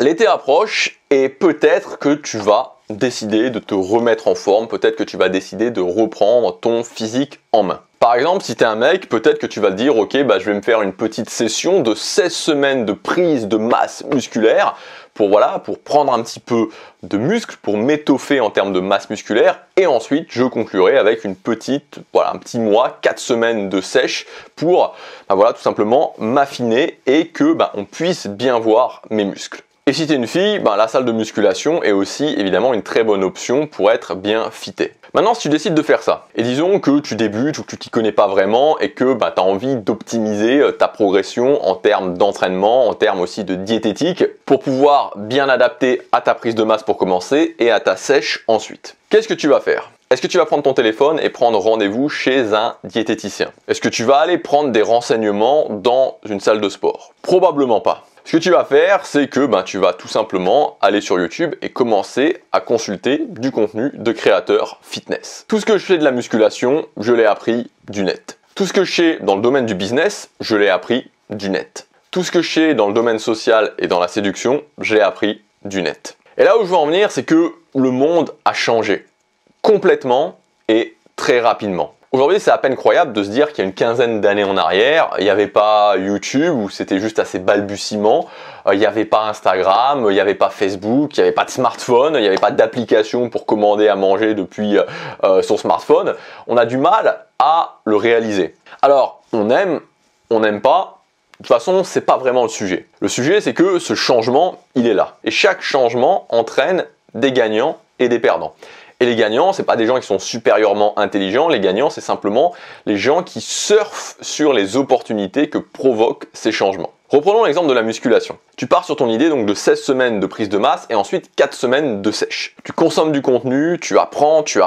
l'été approche et peut-être que tu vas décider de te remettre en forme, peut-être que tu vas décider de reprendre ton physique en main. Par exemple, si tu es un mec, peut-être que tu vas te dire « Ok, je vais me faire une petite session de 16 semaines de prise de masse musculaire pour prendre un petit peu de muscle, pour m'étoffer en termes de masse musculaire et ensuite je conclurai avec un petit mois, 4 semaines de sèche pour tout simplement m'affiner et que on puisse bien voir mes muscles. » Et si tu es une fille, la salle de musculation est aussi évidemment une très bonne option pour être bien fitée. Maintenant, si tu décides de faire ça, et disons que tu débutes ou que tu t'y connais pas vraiment et que tu as envie d'optimiser ta progression en termes d'entraînement, en termes aussi de diététique, pour pouvoir bien adapter à ta prise de masse pour commencer et à ta sèche ensuite. Qu'est-ce que tu vas faire ? Est-ce que tu vas prendre ton téléphone et prendre rendez-vous chez un diététicien ? Est-ce que tu vas aller prendre des renseignements dans une salle de sport ? Probablement pas. Ce que tu vas faire, c'est que tu vas tout simplement aller sur YouTube et commencer à consulter du contenu de créateurs fitness. Tout ce que je fais de la musculation, je l'ai appris du net. Tout ce que je sais dans le domaine du business, je l'ai appris du net. Tout ce que je sais dans le domaine social et dans la séduction, je l'ai appris du net. Et là où je veux en venir, c'est que le monde a changé complètement et très rapidement. Aujourd'hui, c'est à peine croyable de se dire qu'il y a une quinzaine d'années en arrière, il n'y avait pas YouTube où c'était juste à ses balbutiements, il n'y avait pas Instagram, il n'y avait pas Facebook, il n'y avait pas de smartphone, il n'y avait pas d'application pour commander à manger depuis son smartphone. On a du mal à le réaliser. Alors, on aime pas. De toute façon, c'est pas vraiment le sujet. Le sujet, c'est que ce changement, il est là. Et chaque changement entraîne des gagnants et des perdants. Et les gagnants, c'est pas des gens qui sont supérieurement intelligents, les gagnants, c'est simplement les gens qui surfent sur les opportunités que provoquent ces changements. Reprenons l'exemple de la musculation. Tu pars sur ton idée donc de 16 semaines de prise de masse et ensuite 4 semaines de sèche. Tu consommes du contenu, tu apprends, tu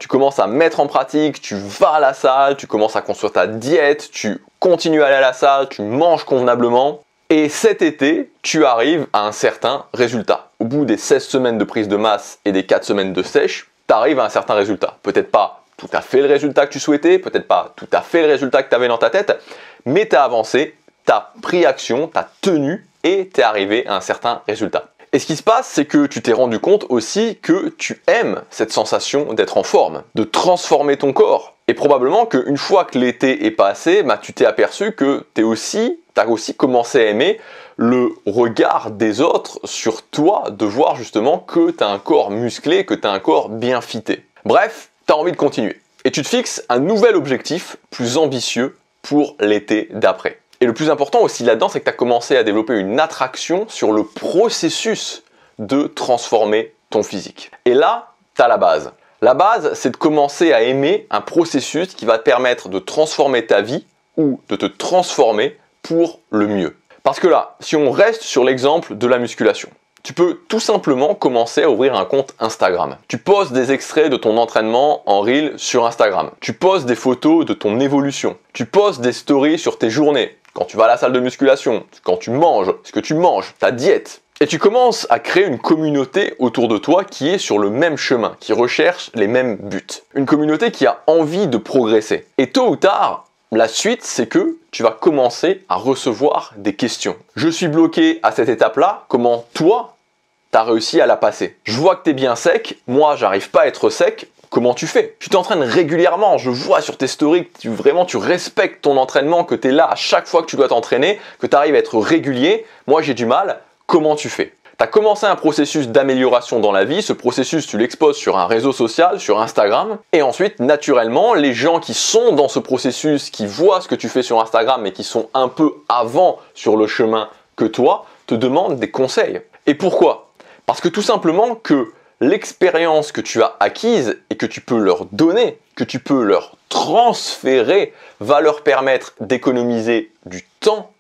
commences à mettre en pratique, tu vas à la salle, tu commences à construire ta diète, tu continues à aller à la salle, tu manges convenablement. Et cet été, tu arrives à un certain résultat. Au bout des 16 semaines de prise de masse et des 4 semaines de sèche, tu arrives à un certain résultat. Peut-être pas tout à fait le résultat que tu souhaitais, peut-être pas tout à fait le résultat que tu avais dans ta tête, mais tu as avancé, tu as pris action, tu as tenu et tu es arrivé à un certain résultat. Et ce qui se passe, c'est que tu t'es rendu compte aussi que tu aimes cette sensation d'être en forme, de transformer ton corps. Et probablement qu'une fois que l'été est passé, tu t'es aperçu que tu as aussi commencé à aimer le regard des autres sur toi, de voir justement que tu as un corps musclé, que tu as un corps bien fité. Bref, tu as envie de continuer. Et tu te fixes un nouvel objectif plus ambitieux pour l'été d'après. Et le plus important aussi là-dedans, c'est que tu as commencé à développer une attraction sur le processus de transformer ton physique. Et là, tu as la base. La base, c'est de commencer à aimer un processus qui va te permettre de transformer ta vie ou de te transformer pour le mieux. Parce que là, si on reste sur l'exemple de la musculation, tu peux tout simplement commencer à ouvrir un compte Instagram. Tu postes des extraits de ton entraînement en reel sur Instagram. Tu postes des photos de ton évolution. Tu postes des stories sur tes journées. Quand tu vas à la salle de musculation, quand tu manges, ce que tu manges, ta diète. Et tu commences à créer une communauté autour de toi qui est sur le même chemin, qui recherche les mêmes buts. Une communauté qui a envie de progresser. Et tôt ou tard, la suite, c'est que tu vas commencer à recevoir des questions. Je suis bloqué à cette étape-là, comment toi, tu as réussi à la passer? Je vois que tu es bien sec, moi j'arrive pas à être sec, comment tu fais? Tu t'entraînes régulièrement, je vois sur tes stories que tu respectes ton entraînement, que tu es là à chaque fois que tu dois t'entraîner, que tu arrives à être régulier, moi j'ai du mal, comment tu fais? Tu as commencé un processus d'amélioration dans la vie, ce processus tu l'exposes sur un réseau social, sur Instagram, et ensuite naturellement les gens qui sont dans ce processus, qui voient ce que tu fais sur Instagram et qui sont un peu avant sur le chemin que toi, te demandent des conseils. Et pourquoi? Parce que tout simplement que l'expérience que tu as acquise et que tu peux leur donner, que tu peux leur transférer, va leur permettre d'économiser du temps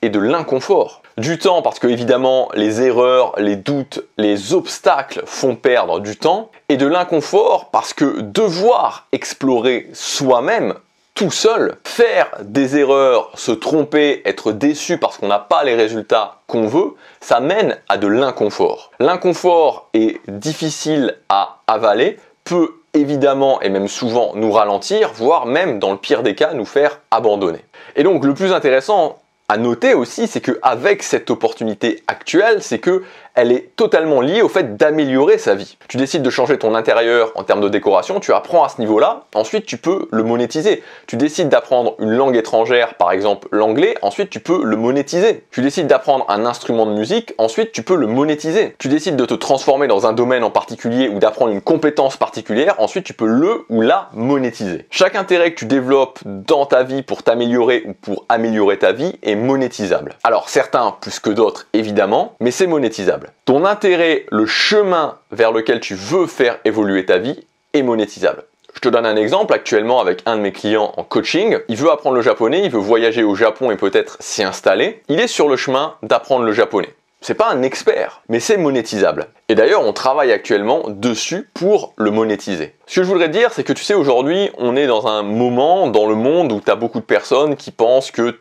et de l'inconfort. Du temps parce que évidemment les erreurs, les doutes, les obstacles font perdre du temps, et de l'inconfort parce que devoir explorer soi-même tout seul, faire des erreurs, se tromper, être déçu parce qu'on n'a pas les résultats qu'on veut, ça mène à de l'inconfort. L'inconfort est difficile à avaler, peut évidemment et même souvent nous ralentir, voire même dans le pire des cas nous faire abandonner. Et donc le plus intéressant À noter aussi, c'est qu'avec cette opportunité actuelle, c'est que elle est totalement liée au fait d'améliorer sa vie. Tu décides de changer ton intérieur en termes de décoration, tu apprends à ce niveau-là, ensuite tu peux le monétiser. Tu décides d'apprendre une langue étrangère, par exemple l'anglais, ensuite tu peux le monétiser. Tu décides d'apprendre un instrument de musique, ensuite tu peux le monétiser. Tu décides de te transformer dans un domaine en particulier ou d'apprendre une compétence particulière, ensuite tu peux le ou la monétiser. Chaque intérêt que tu développes dans ta vie pour t'améliorer ou pour améliorer ta vie est monétisable. Alors certains plus que d'autres évidemment, mais c'est monétisable. Ton intérêt, le chemin vers lequel tu veux faire évoluer ta vie est monétisable. Je te donne un exemple, actuellement avec un de mes clients en coaching, il veut apprendre le japonais, il veut voyager au Japon et peut-être s'y installer. Il est sur le chemin d'apprendre le japonais. C'est pas un expert, mais c'est monétisable. Et d'ailleurs, on travaille actuellement dessus pour le monétiser. Ce que je voudrais dire, c'est que tu sais, aujourd'hui, on est dans un moment dans le monde où tu as beaucoup de personnes qui pensent que,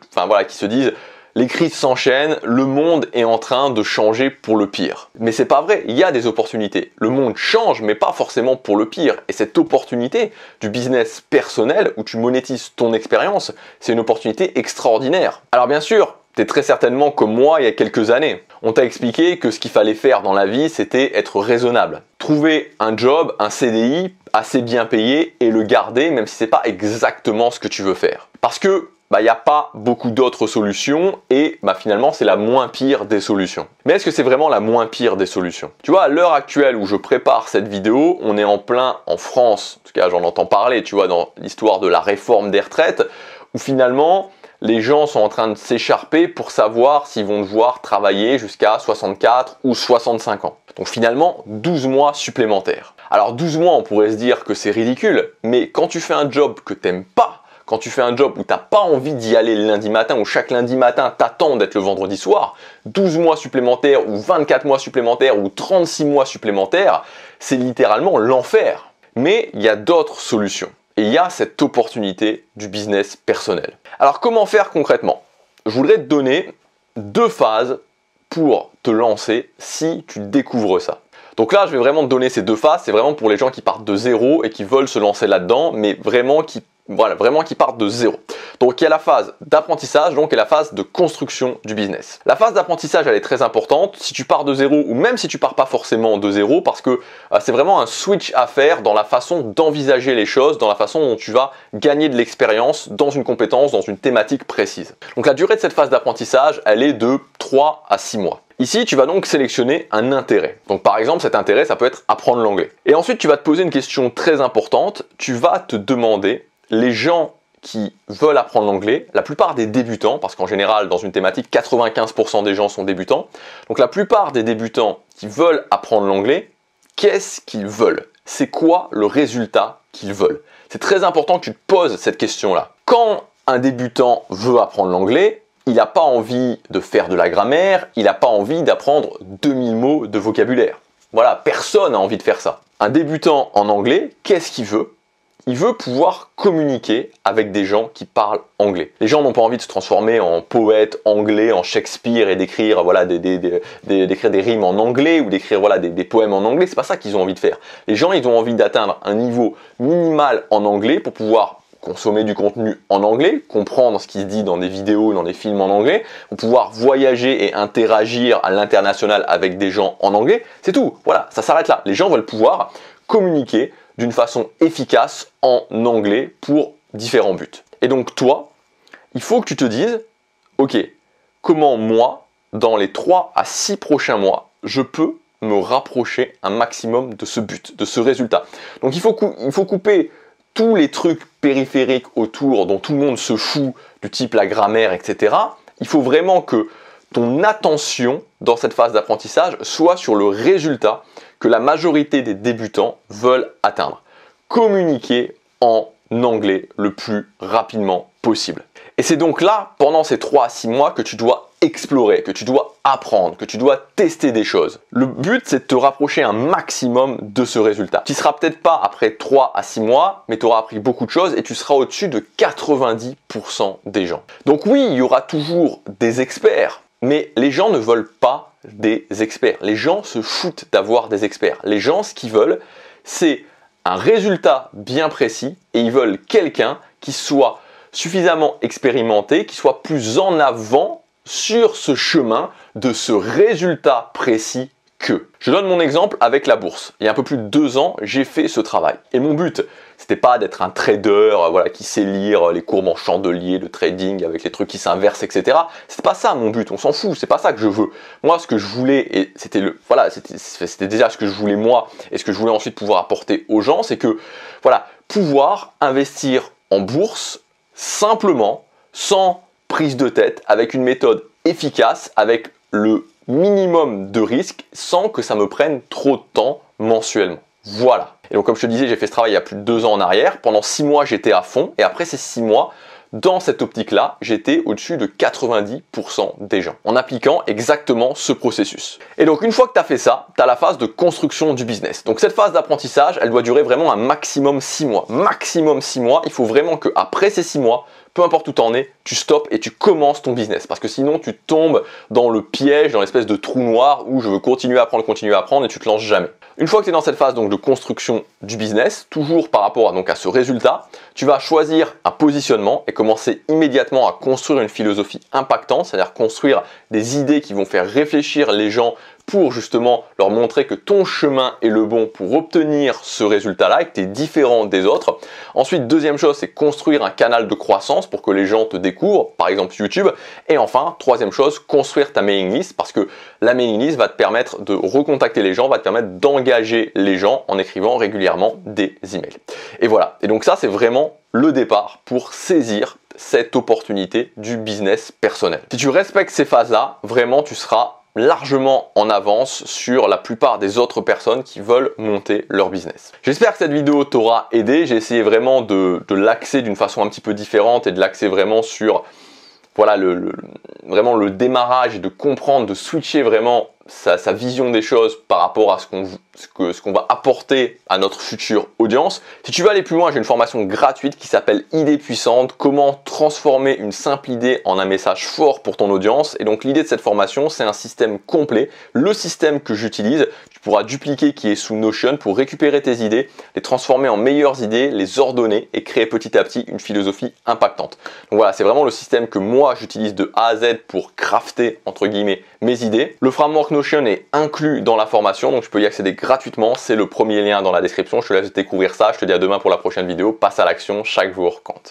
qui se disent les crises s'enchaînent, le monde est en train de changer pour le pire. Mais c'est pas vrai, il y a des opportunités. Le monde change, mais pas forcément pour le pire. Et cette opportunité du business personnel, où tu monétises ton expérience, c'est une opportunité extraordinaire. Alors bien sûr, tu es très certainement comme moi il y a quelques années. On t'a expliqué que ce qu'il fallait faire dans la vie, c'était être raisonnable. Trouver un job, un CDI assez bien payé et le garder, même si c'est pas exactement ce que tu veux faire. Parce que il n'y a pas beaucoup d'autres solutions et finalement c'est la moins pire des solutions. Mais est-ce que c'est vraiment la moins pire des solutions? Tu vois, à l'heure actuelle où je prépare cette vidéo, on est en plein en France, en tout cas j'en entends parler, tu vois, dans l'histoire de la réforme des retraites, où finalement les gens sont en train de s'écharper pour savoir s'ils vont devoir travailler jusqu'à 64 ou 65 ans. Donc finalement, 12 mois supplémentaires. Alors 12 mois, on pourrait se dire que c'est ridicule, mais quand tu fais un job que t'aimes pas, quand tu fais un job où tu n'as pas envie d'y aller le lundi matin, où chaque lundi matin t'attends d'être le vendredi soir, 12 mois supplémentaires ou 24 mois supplémentaires ou 36 mois supplémentaires, c'est littéralement l'enfer. Mais il y a d'autres solutions. Et il y a cette opportunité du business personnel. Alors comment faire concrètement? Je voudrais te donner 2 phases pour te lancer si tu découvres ça. Donc là, je vais vraiment te donner ces 2 phases. C'est vraiment pour les gens qui partent de zéro et qui veulent se lancer là-dedans, mais vraiment qui partent de zéro. Donc il y a la phase d'apprentissage, et la phase de construction du business. La phase d'apprentissage, elle est très importante si tu pars de zéro ou même si tu pars pas forcément de zéro, parce que c'est vraiment un switch à faire dans la façon d'envisager les choses, dans la façon dont tu vas gagner de l'expérience dans une compétence, dans une thématique précise. Donc la durée de cette phase d'apprentissage, elle est de 3 à 6 mois. Ici, tu vas donc sélectionner un intérêt. Donc par exemple, cet intérêt, ça peut être apprendre l'anglais. Et ensuite, tu vas te poser une question très importante. Tu vas te demander, les gens qui veulent apprendre l'anglais, la plupart des débutants, parce qu'en général, dans une thématique, 95% des gens sont débutants. Donc la plupart des débutants qui veulent apprendre l'anglais, qu'est-ce qu'ils veulent? C'est quoi le résultat qu'ils veulent? C'est très important que tu te poses cette question-là. Quand un débutant veut apprendre l'anglais, il n'a pas envie de faire de la grammaire, il n'a pas envie d'apprendre 2000 mots de vocabulaire. Voilà, personne n'a envie de faire ça. Un débutant en anglais, qu'est-ce qu'il veut? Il veut pouvoir communiquer avec des gens qui parlent anglais. Les gens n'ont pas envie de se transformer en poète anglais, en Shakespeare et d'écrire d'écrire des rimes en anglais ou d'écrire des poèmes en anglais. C'est pas ça qu'ils ont envie de faire. Les gens, ils ont envie d'atteindre un niveau minimal en anglais pour pouvoir consommer du contenu en anglais, comprendre ce qui se dit dans des vidéos, dans des films en anglais, pour pouvoir voyager et interagir à l'international avec des gens en anglais. C'est tout. Voilà, ça s'arrête là. Les gens veulent pouvoir communiquer d'une façon efficace en anglais pour différents buts. Et donc toi, il faut que tu te dises, ok, comment moi, dans les 3 à 6 prochains mois, je peux me rapprocher un maximum de ce but, de ce résultat. Donc il faut couper tous les trucs périphériques autour dont tout le monde se fout, du type la grammaire, etc. Il faut vraiment que ton attention dans cette phase d'apprentissage soit sur le résultat que la majorité des débutants veulent atteindre. Communiquer en anglais le plus rapidement possible. Et c'est donc là, pendant ces 3 à 6 mois, que tu dois explorer, que tu dois apprendre, que tu dois tester des choses. Le but, c'est de te rapprocher un maximum de ce résultat. Tu ne seras peut-être pas après 3 à 6 mois, mais tu auras appris beaucoup de choses et tu seras au-dessus de 90% des gens. Donc oui, il y aura toujours des experts, mais les gens ne veulent pas des experts. Les gens se foutent d'avoir des experts. Les gens, ce qu'ils veulent, c'est un résultat bien précis et ils veulent quelqu'un qui soit suffisamment expérimenté, qui soit plus en avant sur ce chemin de ce résultat précis que. Je donne mon exemple avec la bourse. Il y a un peu plus de 2 ans, j'ai fait ce travail. Et mon but, c'était pas d'être un trader voilà, qui sait lire les courbes en chandelier, le trading avec les trucs qui s'inversent, etc. C'était pas ça mon but, on s'en fout, c'est pas ça que je veux. Moi, ce que je voulais, et c'était déjà ce que je voulais moi, et ce que je voulais ensuite pouvoir apporter aux gens, c'est que, voilà, pouvoir investir en bourse simplement, sans prise de tête, avec une méthode efficace, avec le minimum de risque, sans que ça me prenne trop de temps mensuellement. Voilà. Et donc comme je te disais, j'ai fait ce travail il y a plus de 2 ans en arrière. Pendant 6 mois, j'étais à fond. Et après ces 6 mois, dans cette optique-là, j'étais au-dessus de 90% des gens, en appliquant exactement ce processus. Et donc une fois que tu as fait ça, tu as la phase de construction du business. Donc cette phase d'apprentissage, elle doit durer vraiment un maximum 6 mois. Maximum 6 mois, il faut vraiment qu'après ces 6 mois, peu importe où tu en es, tu stoppes et tu commences ton business. Parce que sinon, tu tombes dans le piège, dans l'espèce de trou noir où je veux continuer à apprendre et tu te lances jamais. Une fois que tu es dans cette phase donc, de construction du business, toujours par rapport à ce résultat, tu vas choisir un positionnement et commencer immédiatement à construire une philosophie impactante, c'est-à-dire construire des idées qui vont faire réfléchir les gens pour justement leur montrer que ton chemin est le bon pour obtenir ce résultat-là et que tu es différent des autres. Ensuite, deuxième chose, c'est construire un canal de croissance pour que les gens te découvrent, par exemple YouTube. Et enfin, troisième chose, construire ta mailing list parce que la mailing list va te permettre de recontacter les gens, va te permettre d'engager les gens en écrivant régulièrement des emails. Et voilà. Et donc ça, c'est vraiment le départ pour saisir cette opportunité du business personnel. Si tu respectes ces phases-là, vraiment, tu seras largement en avance sur la plupart des autres personnes qui veulent monter leur business. J'espère que cette vidéo t'aura aidé. J'ai essayé vraiment de l'axer d'une façon un petit peu différente et de l'axer vraiment sur voilà, vraiment le démarrage et de comprendre, de switcher vraiment sa vision des choses par rapport à ce qu'on va apporter à notre future audience. Si tu veux aller plus loin, j'ai une formation gratuite qui s'appelle Idées puissantes, comment transformer une simple idée en un message fort pour ton audience. Et donc l'idée de cette formation, c'est un système complet, le système que j'utilise, tu pourras dupliquer qui est sous Notion pour récupérer tes idées, les transformer en meilleures idées, les ordonner et créer petit à petit une philosophie impactante. Donc voilà, c'est vraiment le système que moi j'utilise de A à Z pour crafter entre guillemets mes idées. Le framework Notion est inclus dans la formation, donc tu peux y accéder gratuitement. C'est le premier lien dans la description. Je te laisse découvrir ça. Je te dis à demain pour la prochaine vidéo. Passe à l'action, chaque jour compte.